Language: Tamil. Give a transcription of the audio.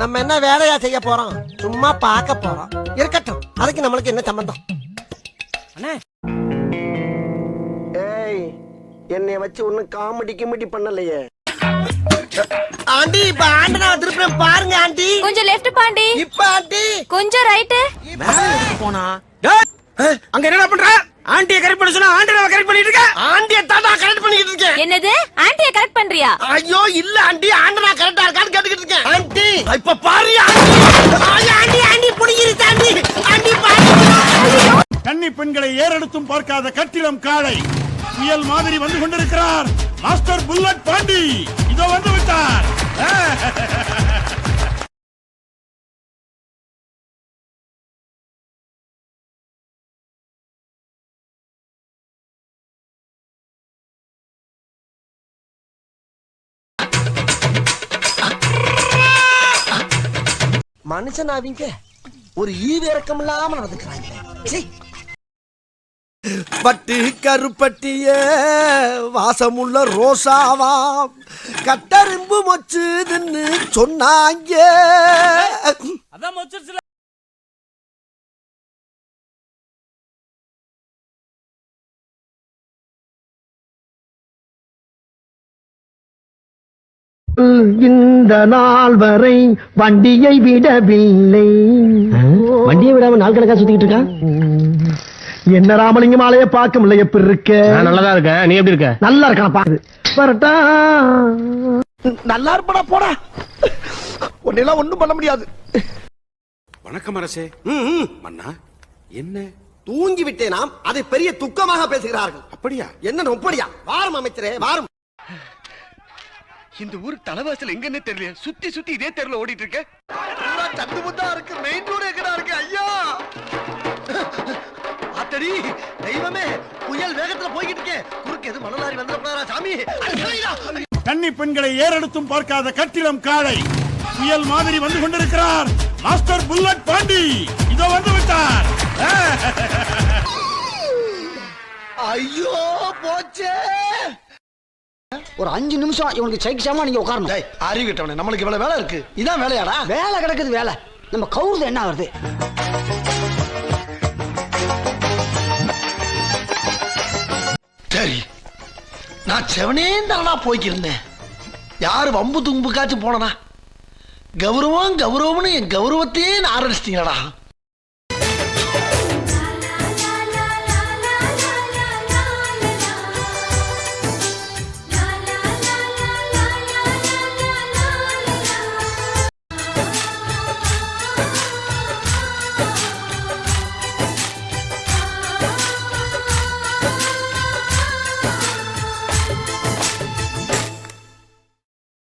நம்ம என்ன வேலையா செய்ய போறோம்? சும்மா பார்க்க போறோம். இருக்கட்டும், அதுக்கு நம்மளுக்கு என்ன சம்பந்தம்? அண்ணே, ஏய், என்னைய வச்சு ஒன்னும் காமெடி கிமெடி பண்ணலையே. ஆண்டி, இப்ப ஆண்டனா திருப்பி பாருங்க ஆண்டி. கொஞ்சம் லெஃப்ட் பாண்டி. இப்ப ஆண்டி கொஞ்சம் ரைட். போனா அங்க என்ன பண்ற? ஆண்டியை கரெக்ட் பண்ண சொன்னா ஆண்டியை கரெக்ட் பண்ணிட்டு இருக்க. ஆண்டியை தாத்தா கரெக்ட் பண்ணிட்டு இருக்கேன். என்னது? ஆண்டியை கரெக்ட் பண்றியா? ஐயோ இல்ல ஆண்டி, ஆண்டனா கரெக்டா இருக்கான்னு கேட்டுக்கிட்டு இருக்கேன். ஆண்டி இப்ப பாருயா. ஆண்டி ஆண்டி புடிங்கிருச்சு ஆண்டி. ஆண்டி பாரு. கன்னி பெண்களை ஏறெடுத்தும் பார்க்காத கட்டிடம் காளை புயல் மாதிரி வந்து கொண்டிருக்கிறார் மாஸ்டர் புல்லட் பாண்டி. இதோ வந்து விட்டார். மனுஷன் அவங்க ஒரு ஈவிரக்கம் இல்லாம நடந்துக்கிறாங்க. பட்டு கருப்பட்டிய வாசமுள்ள ரோசாவாம் கட்டரும்பு மொச்சுதுன்னு சொன்னாங்க. அதான் மொச்சிருச்சுல. இந்த நாள் வரை வண்டியை விடவில்லை. வண்டியை விடாம நாள் கணக்கா சுத்திக்கிட்டு இருக்கா. என்ன ராமலிங்கம் ஆலைய பார்க்க முடியல. எப்படி இருக்க? நல்லதா இருக்க. நீ எப்படி இருக்க? நல்லா இருக்கான். பாரு வரட்டா. நல்லா இருப்படா போடா. உன்னெல்லாம் ஒண்ணும் பண்ண முடியாது. வணக்கம் அரசே. மன்னா என்ன தூங்கி விட்டேனாம், அதை பெரிய துக்கமாக பேசுகிறார்கள். அப்படியா? என்ன நொப்படியா? வாரம் அமைச்சரே வாரம். இந்த ஊருக்கு தலைவாசல் எங்கன்னு தெரியல. சுத்தி சுத்தி இதே தெருல ஓடிட்டு இருக்க. சந்து முத்தா இருக்கு. மெயின் ரோடு எங்கடா இருக்கு? ஐயா ஆத்தடி தெய்வமே, புயல் வேகத்துல போய்கிட்டு இருக்கேன். குறுக்கு எது மணலாரி வந்துடா சாமி. கன்னி பெண்களை ஏறெடுத்தும் பார்க்காத கட்டிடம் காளை புயல் மாதிரி வந்து கொண்டிருக்கிறார் மாஸ்டர் புல்லட் பாண்டி. இதோ வந்து விட்டார். ஐயோ போச்சே. ஒரு 5 நிமிஷம் இவனுக்கு சைக்கிசாமா நீங்க உட்காரணும். அறிவு கிட்டவனே, நம்மளுக்கு இவ்வளவு வேலை இருக்கு. இதான் வேலையாடா? வேலை கிடக்குது வேலை. நம்ம கவுருது என்ன ஆகுது? சரி, நான் செவனேந்தானா போய்க்கிருந்தேன். யாரு வம்பு தும்புக்காச்சும் போனனா? கௌரவம் கௌரவம்னு என் கௌரவத்தையே ஆரம்பிச்சிட்டீங்களா?